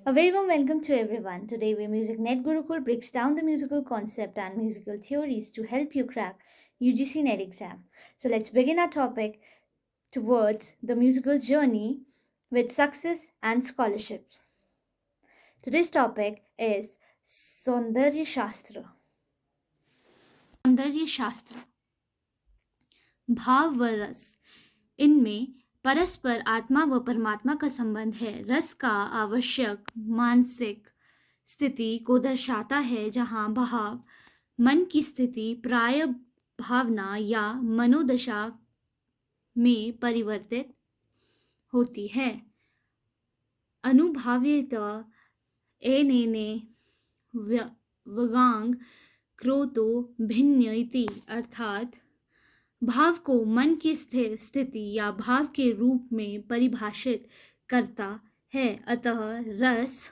A very warm welcome to everyone. Today, where Music Net Gurukul breaks down the musical concept and musical theories to help you crack UGC Net exam. So, let's begin our topic towards the musical journey with success and scholarship. Today's topic is Saundarya Shastra. सौंदर्य शास्त्र भाव व रस इनमें परस्पर आत्मा व परमात्मा का संबंध है। रस का आवश्यक मानसिक स्थिति को दर्शाता है, जहाँ भाव मन की स्थिति प्राय भावना या मनोदशा में परिवर्तित होती है। अनुभाव्यता एनेने वगांग क्रोतो भिन्न इति, अर्थात भाव को मन की स्थिर स्थिति या भाव के रूप में परिभाषित करता है। अतः रस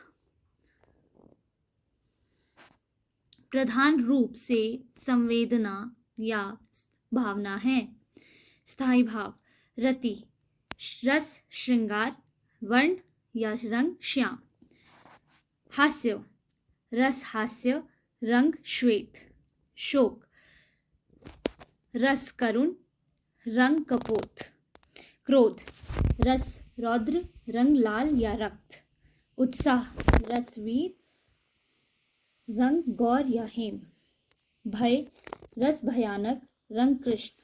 प्रधान रूप से संवेदना या भावना है। स्थायी भाव रति, रस श्रृंगार, वर्ण या रंग श्याम। हास्य रस हास्य, रंग श्वेत। शोक रस करुण, रंग कपोत। क्रोध रस रौद्र, रंग लाल या रक्त। उत्साह रस वीर, रंग गौर या हेम। भय रस भयानक, रंग कृष्ण।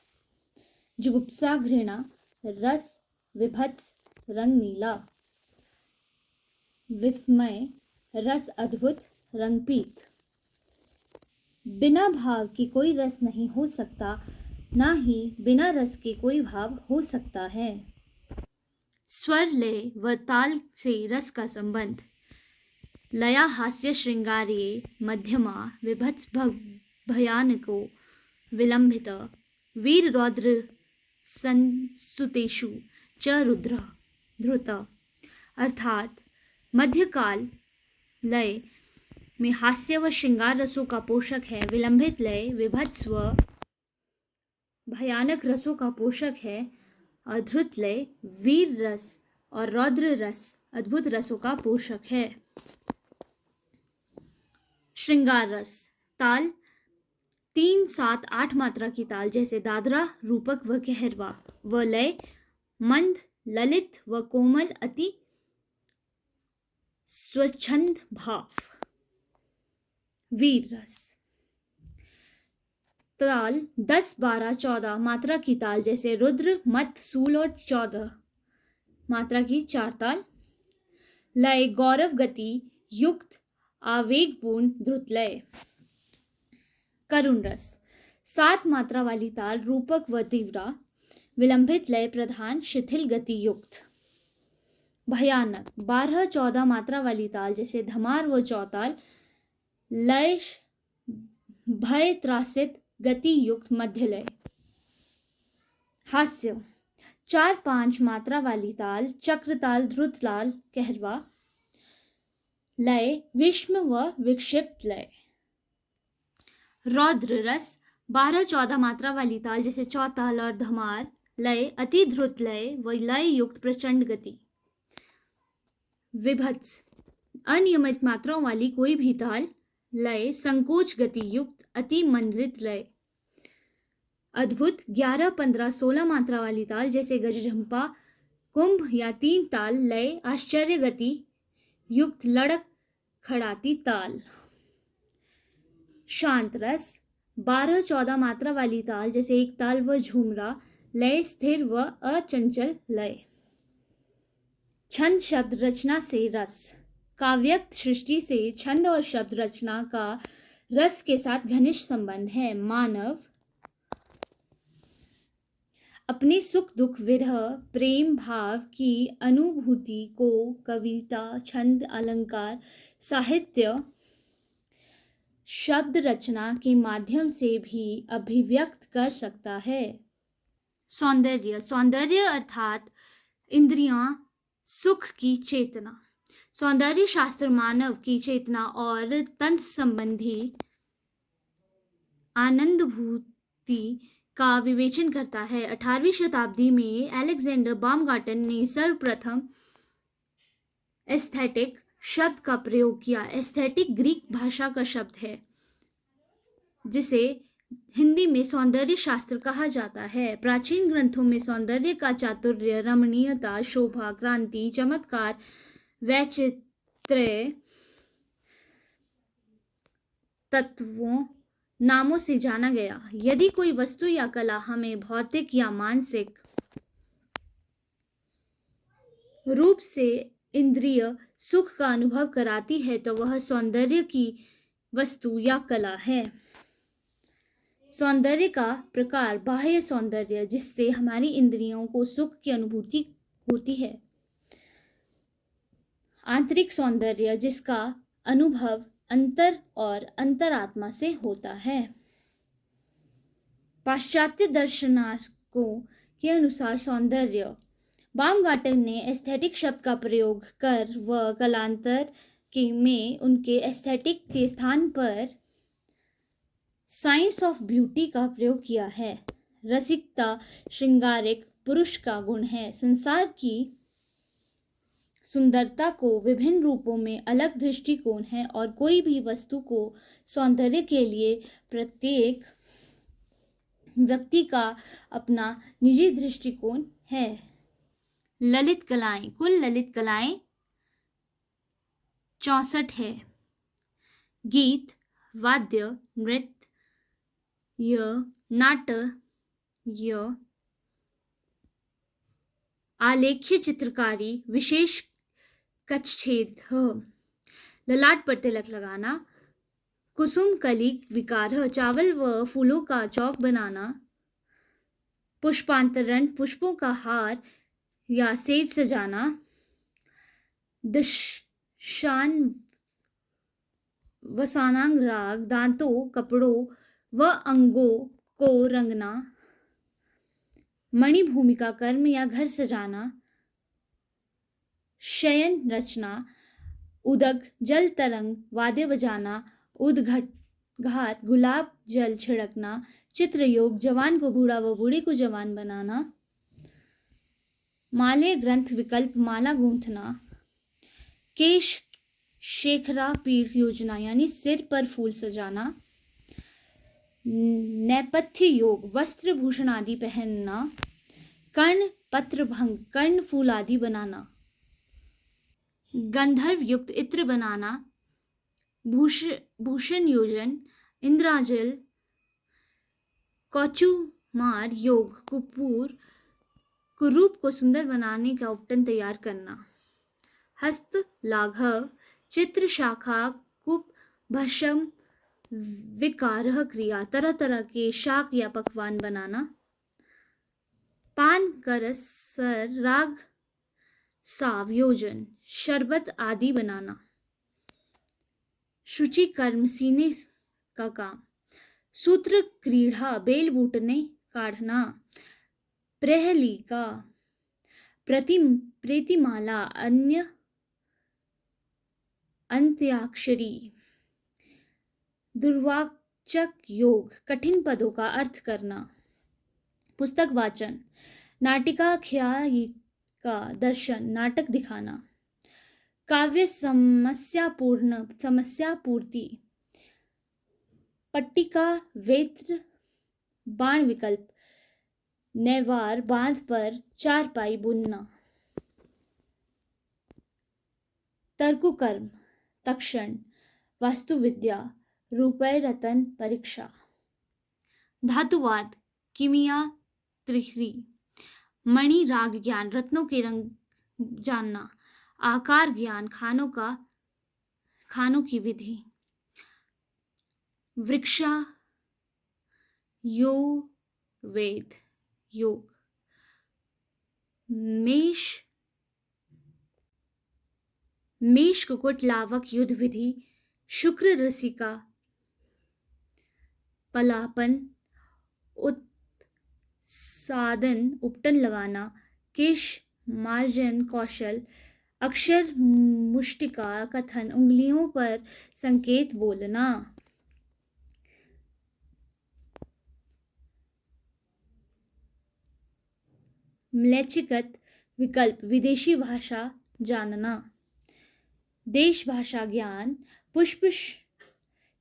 जुगुप्सा घृणा, रस विभत्स, रंग नीला। विस्मय रस अद्भुत, रंग पीत। बिना भाव के कोई रस नहीं हो सकता, ना ही बिना रस के कोई भाव हो सकता है। स्वर लय व ताल से रस का संबंध। लया हास्य श्रृंगारे मध्यमा, विभत्स भयानको विलंबित, वीर रौद्र संसुतेषु च रुद्र धृत, अर्थात मध्यकाल लय में हास्य व श्रृंगार रसों का पोषक है। विलंबित लय विभत्स व भयानक रसों का पोषक है। और धृत लय वीर रस और रौद्र रस अद्भुत रसों का पोषक है। श्रृंगार रस ताल 3 7 8 मात्रा की ताल, जैसे दादरा, रूपक व कहरवा। व लय मंद, ललित व कोमल, अति स्वच्छंद भाव। वीर रस ताल 10 12 14 मात्रा की ताल, जैसे रुद्र, मत, सूल और 14 मात्रा की 4 ताल। लय गौरव गति युक्त, आवेगपूर्ण, द्रुत लय। करुण रस 7 मात्रा वाली ताल, रूपक व तीव्रा, विलंबित लय प्रधान, शिथिल गति युक्त। भयानक 12 14 मात्रा वाली ताल, जैसे धमार व चौताल, लय भय त्रासित, गति युक्त, मध्य लय। हास्य 4 5 मात्रा वाली ताल, चक्रताल, ध्रुत ताल, कहरवा। लय विषम व विक्षिप्त लय। रौद्र रस 12 14 मात्रा वाली ताल, जैसे चौताल और धमार, लय अति ध्रुत लय व लय युक्त प्रचंड गति। विभत्स अनियमित मात्राओं वाली कोई भी ताल, लय संकोच गति युक्त, अति मंद्रित लय। अद्भुत 11 15 16 मात्रा वाली ताल, जैसे गजझंपा, कुंभ या 3 ताल, लय आश्चर्य गति युक्त, लड़क खड़ाती ताल। शांत रस 12 14 मात्रा वाली ताल, जैसे एक ताल व झूमरा, लय स्थिर व अचंचल लय। छंद शब्द रचना से रस। काव्यक्त सृष्टि से छंद और शब्द रचना का रस के साथ घनिष्ठ संबंध है। मानव अपने सुख दुख, विरह, प्रेम भाव की अनुभूति को कविता, छंद, अलंकार, साहित्य, शब्द रचना के माध्यम से भी अभिव्यक्त कर सकता है। सौंदर्य सौंदर्य अर्थात इंद्रियां, सुख की चेतना। सौंदर्य शास्त्र मानव की चेतना और तन संबंधी आनंदभूति का विवेचन करता है। 18वीं शताब्दी में अलेक्जेंडर बामगार्टन ने सर्वप्रथम एस्थेटिक शब्द का प्रयोग किया। एस्थेटिक ग्रीक भाषा का शब्द है जिसे हिंदी में सौंदर्य शास्त्र कहा जाता है। प्राचीन ग्रंथों में सौंदर्य का चातुर्य, रमणीयता, शोभा, क्रांति, चमत्कार, वैचित्र्य तत्वों नामों से जाना गया। यदि कोई वस्तु या कला हमें भौतिक या मानसिक रूप से इंद्रिय सुख का अनुभव कराती है तो वह सौंदर्य की वस्तु या कला है। सौंदर्य का प्रकार बाह्य सौंदर्य, जिससे हमारी इंद्रियों को सुख की अनुभूति होती है। आंतरिक सौंदर्य, जिसका अनुभव अंतर और अंतरात्मा से होता है। पाश्चात्य दर्शनार्थियों के अनुसार सौंदर्य, बामगार्टन ने एस्थेटिक शब्द का प्रयोग कर व कालांतर में उनके एस्थेटिक के स्थान पर साइंस ऑफ ब्यूटी का प्रयोग किया है। रसिकता श्रृंगारिक पुरुष का गुण है। संसार की सुंदरता को विभिन्न रूपों में अलग दृष्टिकोण है और कोई भी वस्तु को सौंदर्य के लिए प्रत्येक व्यक्ति का अपना निजी दृष्टिकोण है। ललित कलाएं, कुल ललित कलाएं 64 है। गीत, वाद्य, नृत्य, नाट्य, आलेख्य, चित्रकारी, विशेष कच्छेद, ललाट पर तिलक लगाना, कुसुम कली विकार, चावल व फूलों का चौक बनाना, पुष्पांतरण, पुष्पों का हार या सेज सजाना, दशान वसानांग राग, दांतों, कपड़ों व अंगों को रंगना, मणि भूमिका कर्म या घर सजाना, शयन रचना, उदक, जल तरंग, वाद्य बजाना, उद्घाट, गुलाब जल छिड़कना, चित्रयोग, जवान को बूढ़ा व बूढ़ी को जवान बनाना, माले ग्रंथ विकल्प, माला गूंथना, केश शेखरा पीठ योजना यानी सिर पर फूल सजाना, नेपथ्य योग, वस्त्र भूषण आदि पहनना, कर्ण पत्र भंग, कर्ण फूल आदि बनाना, गंधर्व युक्त इत्र बनाना, भूषण योजन, इंद्राजल, कौचुमार योग, कुरूप को सुंदर बनाने का उपटन तैयार करना, हस्त लाघव, चित्र शाखा, कुप, भस्म, विकारह क्रिया, तरह तरह के शाक या पकवान बनाना, पान करस, सर, राग, साव, योजन, शरबत आदि बनाना, शुचि कर्म, सीने का काम, सूत्र क्रीड़ा, बेल बूटने काढ़ना, प्रहलिका, प्रीतिमाला, अन्य अंत्याक्षरी, दुर्वाचक योग, कठिन पदों का अर्थ करना, पुस्तक वाचन, नाटिकाख्यायिका, दर्शन, नाटक दिखाना, काव्य समस्या पूर्ति, पट्टिका, वेत्र, बाण विकल्प, नेवार, बांध पर चारपाई बुनना, तर्कुकर्म, तक्षण, वास्तुविद्या, रुपये रतन परीक्षा, धातुवाद, किमिया त्रिश्री, मणि राग ज्ञान, रत्नों के रंग जानना, आकार ज्ञान, खानों की विधि, वृक्षा यो वेद योग, मेष कुकुट लावक युद्ध विधि, शुक्र रसिका पलापन, उत्सादन उपटन लगाना, केश मार्जन कौशल, अक्षर मुष्टिका कथन, उंगलियों पर संकेत बोलना, म्लेच्छिकत विकल्प, विदेशी भाषा जानना, देश भाषा ज्ञान, पुष्प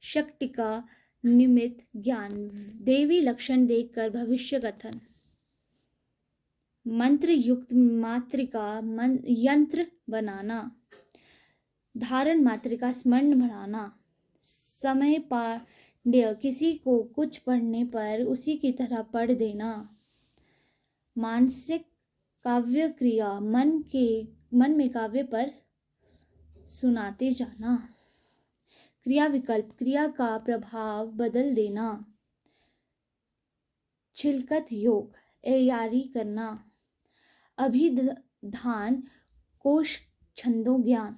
शक्तिका निमित्त ज्ञान, देवी लक्षण देखकर भविष्य कथन, मंत्र युक्त मातृका यंत्र बनाना, धारण मातृका स्मरण बढ़ाना, समय पांड्य किसी को कुछ पढ़ने पर उसी की तरह पढ़ देना, मानसिक काव्य क्रिया मन में काव्य पर सुनाते जाना, क्रिया विकल्प क्रिया का प्रभाव बदल देना, छिलकत योग तैयारी करना, अभिधान कोश छंदों ज्ञान,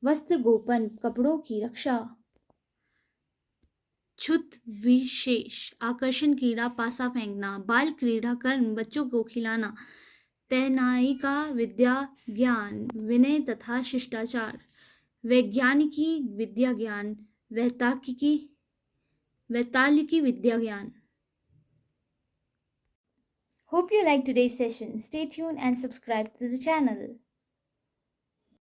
वस्त्र गोपन कपड़ों की रक्षा, छुत विशेष आकर्षण क्रीड़ा पासा फेंकना, बाल क्रीड़ा कर्म बच्चों को खिलाना, पहनाई का विद्या ज्ञान विनय तथा शिष्टाचार, वैज्ञानिकी विद्या ज्ञान वैतालिकी विद्या ज्ञान. Hope you liked today's session. Stay tuned and subscribe to the channel.